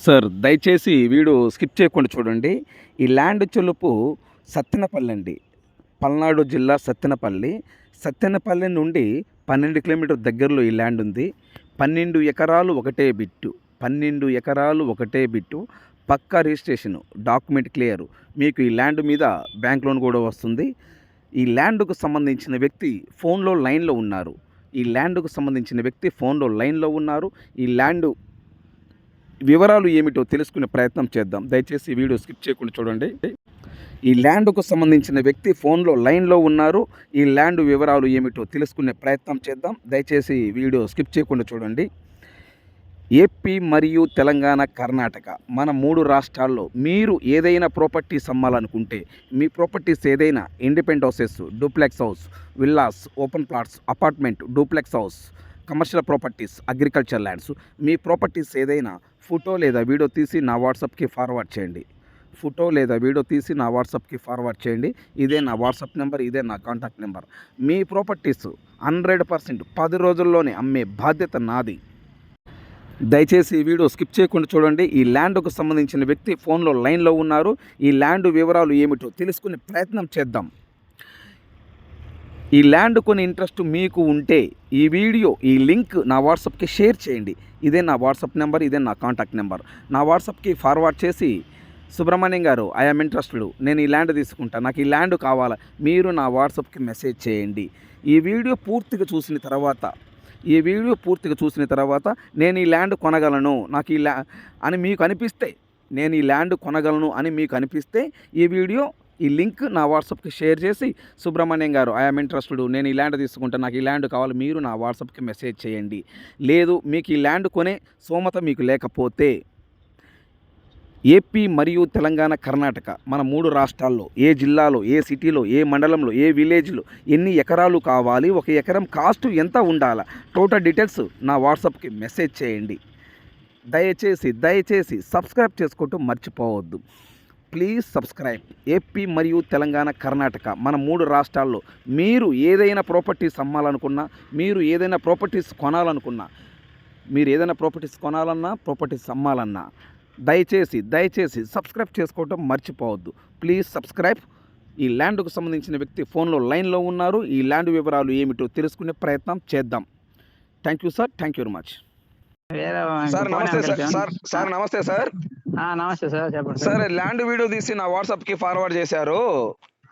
Sir దయచేసి video skip చేయకుండా చూడండి. ఈ ల్యాండ్ చెలుపు సత్తెనపల్లి అండి. పల్నాడు జిల్లా సత్తెనపల్లి. సత్తెనపల్లి నుండి 12 కిలోమీటర్ దగ్గరలో ఈ ల్యాండ్ ఉంది. 12 ఎకరాలు ఒకటే బిట్టు. 12 ఎకరాలు ఒకటే బిట్టు. పక్కా రిజిస్ట్రేషను, డాక్యుమెంట్ క్లియరు. మీకు ఈ ల్యాండ్ మీద బ్యాంక్ లోన్ కూడా వస్తుంది. ఈ ల్యాండ్కు సంబంధించిన వ్యక్తి ఫోన్లో లైన్లో ఉన్నారు. ఈ ల్యాండ్కు సంబంధించిన వ్యక్తి ఫోన్లో లైన్లో ఉన్నారు. ఈ ల్యాండ్ వివరాలు ఏమిటో తెలుసుకునే ప్రయత్నం చేద్దాం. దయచేసి వీడియో స్కిప్ చేయకుండా చూడండి. ఈ ల్యాండ్కు సంబంధించిన వ్యక్తి ఫోన్లో లైన్లో ఉన్నారు. ఈ ల్యాండ్ వివరాలు ఏమిటో తెలుసుకునే ప్రయత్నం చేద్దాం. దయచేసి వీడియో స్కిప్ చేయకుండా చూడండి. ఏపీ మరియు తెలంగాణ, కర్ణాటక మన 3 రాష్ట్రాల్లో మీరు ఏదైనా ప్రాపర్టీస్ అమ్మాలనుకుంటే, మీ ప్రాపర్టీస్ ఏదైనా independent houses, duplex house, villas, open plots, apartment, duplex house, commercial properties, agriculture lands, మీ ప్రాపర్టీస్ ఏదైనా ఫోటో లేదా వీడియో తీసి నా వాట్సాప్కి ఫార్వర్డ్ చేయండి. ఫోటో లేదా వీడియో తీసి నా వాట్సాప్కి ఫార్వర్డ్ చేయండి. ఇదే నా వాట్సాప్ నెంబర్, ఇదే నా కాంటాక్ట్ నెంబర్. మీ ప్రాపర్టీస్ 100% 10 రోజుల్లోనే అమ్మే బాధ్యత నాది. దయచేసి ఈ వీడియో స్కిప్ చేయకుండా చూడండి. ఈ ల్యాండ్కు సంబంధించిన వ్యక్తి ఫోన్లో లైన్లో ఉన్నారు. ఈ ల్యాండ్ వివరాలు ఏమిటో తెలుసుకునే ప్రయత్నం చేద్దాం. ఈ ల్యాండ్ కొని ఇంట్రెస్ట్ మీకు ఉంటే ఈ వీడియో, ఈ లింక్ నా వాట్సాప్కి షేర్ చేయండి. ఇదే నా వాట్సాప్ నెంబర్, ఇదే నా కాంటాక్ట్ నెంబర్. నా వాట్సాప్కి ఫార్వర్డ్ చేసి, సుబ్రహ్మణ్యం గారు, ఐఎమ్ ఇంట్రెస్టెడ్, నేను ఈ ల్యాండ్ తీసుకుంటా, నాకు ఈ ల్యాండ్ కావాలా, మీరు నా వాట్సాప్కి మెసేజ్ చేయండి. ఈ వీడియో పూర్తిగా చూసిన తర్వాత నేను ఈ ల్యాండ్ కొనగలను, నాకు ఈ అని మీకు అనిపిస్తే, నేను ఈ ల్యాండ్ కొనగలను అని మీకు అనిపిస్తే ఈ వీడియో, ఈ లింక్ నా వాట్సాప్కి షేర్ చేసి, సుబ్రహ్మణ్యం గారు, ఐఎమ్ ఇంట్రెస్టెడ్, నేను ఈ ల్యాండ్ తీసుకుంటాను, నాకు ఈ ల్యాండ్ కావాలి, మీరు నా వాట్సాప్కి మెసేజ్ చేయండి. లేదు, మీకు ఈ ల్యాండ్ కొనే స్తోమత మీకు లేకపోతే, ఏపీ మరియు తెలంగాణ, కర్ణాటక మన 3 రాష్ట్రాల్లో ఏ జిల్లాలో, ఏ సిటీలో, ఏ మండలంలో, ఏ విలేజ్లో ఎన్ని ఎకరాలు కావాలి, ఒక ఎకరం కాస్ట్ ఎంత ఉండాలా, టోటల్ డీటెయిల్స్ నా వాట్సాప్కి మెసేజ్ చేయండి. దయచేసి సబ్స్క్రైబ్ చేసుకోవటం మర్చిపోవద్దు. Please subscribe. ఏపీ మరియు తెలంగాణ, కర్ణాటక మన 3 రాష్ట్రాల్లో మీరు ఏదైనా ప్రాపర్టీస్ అమ్మాలనుకున్నా, మీరు ఏదైనా ప్రాపర్టీస్ కొనాలనుకున్నా, మీరు ఏదైనా ప్రాపర్టీస్ కొనాలన్నా, ప్రాపర్టీస్ అమ్మాలన్నా, దయచేసి సబ్స్క్రైబ్ చేసుకోవటం మర్చిపోవద్దు. Please subscribe. ఈ ల్యాండ్కు సంబంధించిన వ్యక్తి ఫోన్లో లైన్లో ఉన్నారు. ఈ ల్యాండ్ వివరాలు ఏమిటో తెలుసుకునే ప్రయత్నం చేద్దాం. Thank you sir, thank you very much. Sir నమస్తే సార్. నమస్తే సార్. నమస్తే సార్, చెప్పండి సార్, ల్యాండ్ వీడియో తీసి నా వాట్సాప్ కి ఫార్వర్డ్ చేశారు.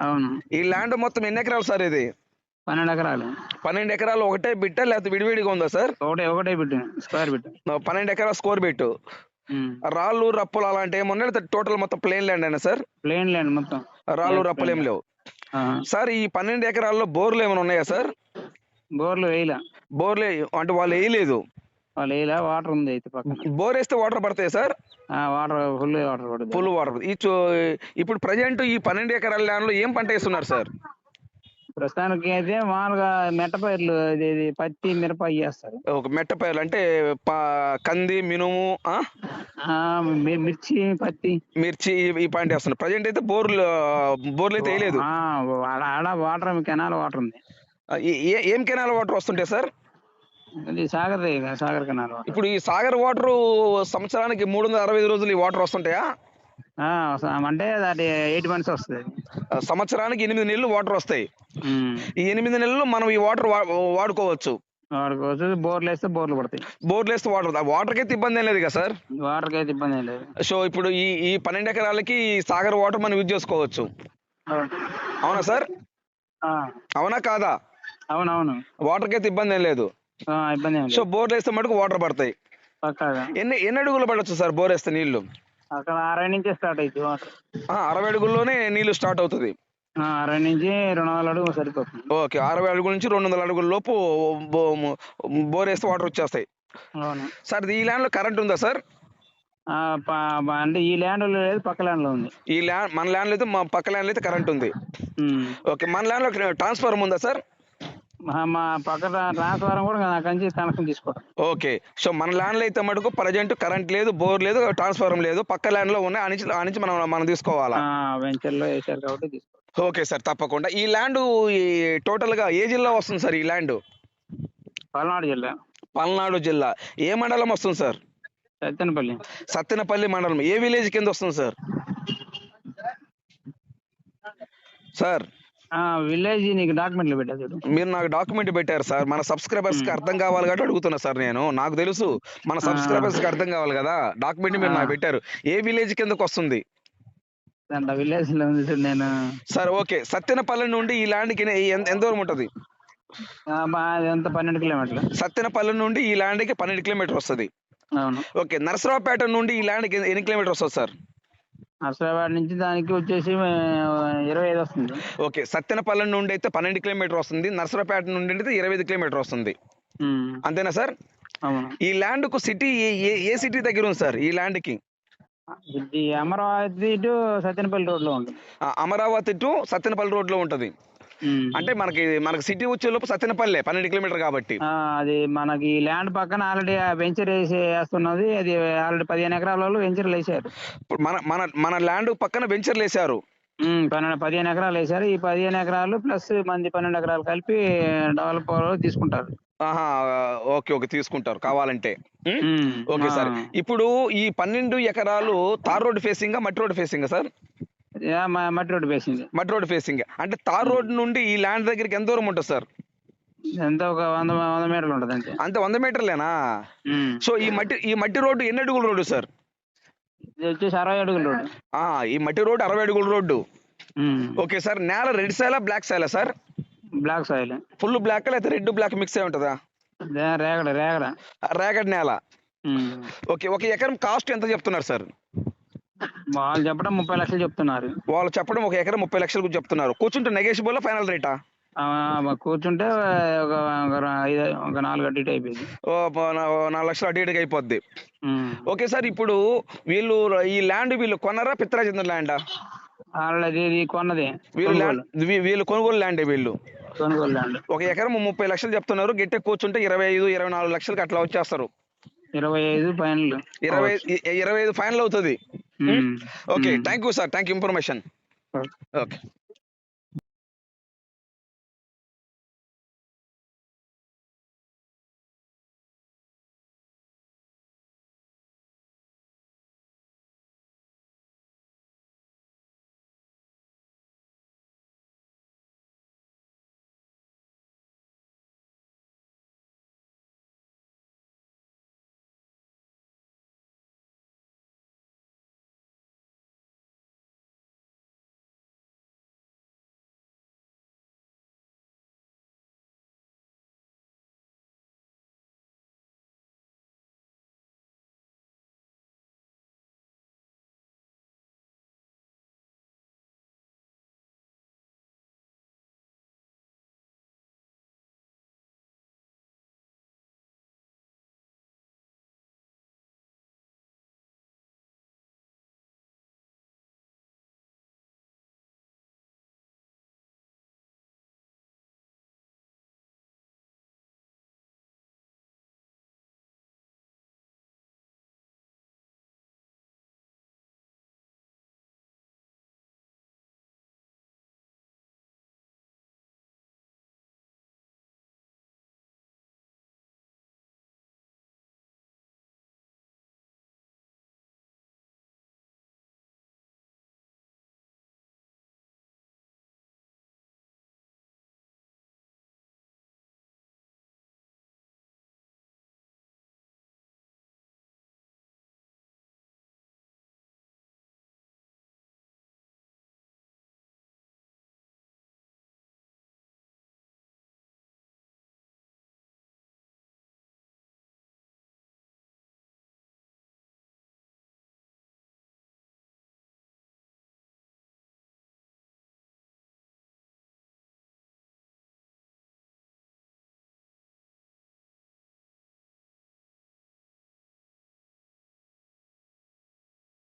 అవును. ఈ ల్యాండ్ మొత్తం ఎన్ని ఎకరాలు సార్? ఇది 12 ఎకరాలు. 12 ఎకరాలు ఒకటే బిట్టా లేకపోతే విడివిడిగా ఉందా సార్? ఒకటే బిట్, స్క్వేర్ బిట్. 12 ఎకరాల స్కోర్ బిట్. రాళ్ళు రప్పులు అలాంటి ఏమన్నా టోటల్ మొత్తం ప్లేన్ ల్యాండ్ అయినా సార్? ప్లేన్ ల్యాండ్ మొత్తం. రాళ్ళు రప్పులు ఏం లేవు సార్. ఈ 12 ఎకరాల్లో బోర్లు ఏమైనా ఉన్నాయా సార్? బోర్లు వేయలే. బోర్లే అంటే వాళ్ళు వేయలేదు. వాళ్ళు వేయలే. వాటర్ ఉంది అయితే పక్కన. బోర్ వేస్తే వాటర్ పడతాయి సార్? వాటర్ ఫుల్ వాటర్ పడుతుంది. Full water. ఇప్పుడు ప్రజెంట్ ఈ 12 ఎకరాల ల్యాండ్ లో ఏం పంట వేస్తున్నారు సార్? ప్రస్తుతానికి అయితే మామూలుగా మెట్ట పైర్లు, పత్తి, మిరప వేస్తారు. ఒక మెట్ట పైర్లు అంటే కంది, మినుము, మిర్చి, పత్తి, మిర్చి ఈ పాయింట్ వేస్తున్నారు. ప్రజెంట్ అయితే బోర్లు అయితే వేయలేదు. ఆడ వాటర్, కెనాల్ వాటర్ ఉంది. ఏం కెనాల్ వాటర్ వస్తుంటాయి సార్? Sagar canal water. ఇప్పుడు ఈ సాగర్ వాటర్ సంవత్సరానికి 365 రోజులు ఈ వాటర్ వస్తుంటాయా? అంటే అది 8 months వస్తుంది. సంవత్సరానికి 8 నెలలు వాటర్ వస్తాయి. ఈ 8 నెలలు మనం ఈ వాటర్ వాడుకోవచ్చు. బోర్లు వేస్తే బోర్లు పడతాయి. బోర్లు వేస్తే వాటర్ కైతే ఇబ్బంది ఏం లేదు కదా సార్? వాటర్ అయితే ఇబ్బంది ఏం లేదు. సో ఇప్పుడు ఈ 12 ఎకరాలకి సాగర్ వాటర్ మనం యూజ్ చేసుకోవచ్చు. అవునా సార్? అవునా కాదా? అవునవును. వాటర్ కైతే ఇబ్బంది ఏం లేదు. ఇబ్బంది. సో బోర్లు వేస్తే మటుకు వాటర్ పడతాయి. ఎన్ని అడుగులు పడవచ్చు సార్ బోర్ వేస్తే నీళ్లు? అక్కడ 60 నుంచే స్టార్ట్ అవుతుంది వాటర్. 60 అడుగుల్లోనే నీళ్లు స్టార్ట్ అవుతుంది. 60 నుంచి 200 అడుగులు సరిపోతుంది. ఓకే, 60 అడుగుల నుంచి 200 అడుగుల లోపు బోర్ వేస్తే వాటర్ వచ్చేస్తాయి. అవును సార్, ఈ ల్యాండ్ లో కరెంట్ ఉందా సార్? అంటే ఈ ల్యాండ్ లేదు, పక్క ల్యాండ్ లో ఉంది. ఈ ల్యాండ్ మన ల్యాండ్ లో అయితే, మా పక్క ల్యాండ్ లో అయితే కరెంట్ ఉంది. ఓకే, మన ల్యాండ్ లో ట్రాన్స్ఫార్మర్ ఉందా సార్? మా పక్క ట్రాన్స్ఫార్మర్ కూడా నాకు కనెక్షన్ తీసుకోవడం. ఓకే, సో మన ల్యాండ్ లో అయితే మటుకు ప్రజెంట్ కరెంట్ లేదు, బోర్ లేదు, ట్రాన్స్ఫార్మర్ లేదు. పక్క ల్యాండ్ లో ఉన్నాయి, నుంచి మనం తీసుకోవాలా? వెంచర్ లో వేసారు కాబట్టి తీసుకోవాలి. ఓకే సార్, తప్పకుండా. ఈ ల్యాండ్ టోటల్ గా ఏ జిల్లా వస్తుంది సార్? ఈ ల్యాండ్ పల్నాడు జిల్లా. పల్నాడు జిల్లా ఏ మండలం వస్తుంది సార్? సత్తెనపల్లి. సత్తెనపల్లి మండలం ఏ విలేజ్ కింద వస్తుంది సార్? సార్ విలేజ్ నీకు డాక్యుమెంట్లు పెట్టా చూడు. మీరు నాకు డాక్యుమెంట్ పెట్టారు సార్, మన సబ్స్క్రైబర్స్ కి అర్థం కావాలి కాబట్టి అడుగుతున్నా సార్. నేను నాకు తెలుసు మన సబ్స్క్రైబర్స్ కి అర్థం కావాలి కదా, డాక్యుమెంట్ మీరు నాకు పెట్టారు. ఏ విలేజ్ కిందకు వస్తుంది విలేజ్ లో ఉంది చూడు నేను. సార్? ఓకే, సత్తెనపల్లి నుండి ఈ ల్యాండ్ కి ఎంత దూరం ఉంటుంది? ఎంత 12 కిలోమీటర్లు. సత్తెనపల్లి నుండి ఈ ల్యాండ్ కి 12 కిలోమీటర్ వస్తుంది. అవును. ఓకే, నరసరావుపేట నుండి ఈ ల్యాండ్ కి ఎన్ని కిలోమీటర్ వస్తుంది సార్? నర్సరాబాద్ నుంచి దానికి వచ్చేసి 25 వస్తుంది. ఓకే, సత్తెనపల్లి నుండి అయితే 12 కిలోమీటర్ వస్తుంది, నరసరావుపేట నుండి అయితే 25 కిలోమీటర్ వస్తుంది. అంతేనా సార్? అవును. ఈ ల్యాండ్ కు సిటీ ఏ సిటీ దగ్గర ఉంది సార్? ఈ ల్యాండ్ కి ఇది అమరావతి టు సత్తెనపల్లి రోడ్ లో ఉంటుంది. అమరావతి టు సత్తెనపల్లి రోడ్ లో ఉంటది. అంటే మనకి సిటీ వచ్చే లోపు సత్తెనపల్లి 12 కిలోమీటర్ కాబట్టి. అది మనకి ల్యాండ్ పక్కన ఆల్రెడీ వెంచర్ వేస్తున్నది. అది ఆల్రెడీ 15 ఎకరాల వాళ్ళు వెంచర్లు వేసారు. ఇప్పుడు మన ల్యాండ్ పక్కన వెంచర్లు వేసారు. 15 ఎకరాలు వేసారు. ఈ 15 ఎకరాలు ప్లస్ మంది 12 ఎకరాలు కలిపి డెవలపర్ తీసుకుంటారు. ఓకే తీసుకుంటారు కావాలంటే. ఓకే సార్, ఇప్పుడు ఈ 12 ఎకరాలు తార్ రోడ్ ఫేసింగ్ మట్టి రోడ్ ఫేసింగ్ సార్? మట్టి రోడ్ ఫేసింగ్. మట్టి రోడ్ ఫేసింగ్ అంటే తార్ రోడ్ నుండి ఈ ల్యాండ్ దగ్గరికి ఎంత దూరం ఉంటుంది సార్? ఎంత ఒక 100 మీటర్లు ఉంటుంది అంతే. అంతే 100 మీటర్లేనా? సో ఈ మట్టి రోడ్డు ఎన్ని అడుగుల రోడ్డు సార్? ఇది వచ్చేసి 60 అడుగుల రోడ్డు. ఈ మట్టి రోడ్డు 60 అడుగుల రోడ్డు. ఓకే సార్, నేల రెడ్ సాయిలా బ్లాక్ సాయిలా sir? Black soil. Full black లేకపోతే రెడ్ బ్లాక్ మిక్స్ అయి ఉంటుందా? రేగడి నేల. ఓకే, ఒక ఎకరం కాస్ట్ ఎంత చెప్తున్నారు సార్? వాళ్ళు చెప్పడం 30 లక్షలు చెప్తున్నారు. వాళ్ళు చెప్పడం ఒక ఎకరం 30 లక్షలు చెప్తున్నారు. కూర్చుంటే నెగోషియబుల్ ఫైనల్ రేటా? కూర్చుంటే ఒక 4 అటు ఇటు అయిపోయింది. 4 లక్షలు అటు ఇటుగా అయిపోద్ది. ఓకే సార్, ఇప్పుడు ఈ ల్యాండ్ వీళ్ళు కొన్నారా పిత్రా చెందిన ల్యాండా? ఆల్రెడీ కొన్నది. వీళ్ళు కొనుగోలు ల్యాండే. కొనుగోలు ల్యాండ్. ఒక ఎకరం 30 లక్షలు చెప్తున్నారు. గట్టి కూర్చుంటే 25-24 లక్షలకి అట్లా వచ్చేస్తారు. 25 ఫైనల్. 25 ఫైనల్ అవుతుంది. Okay, thank you sir, thank you information. Okay.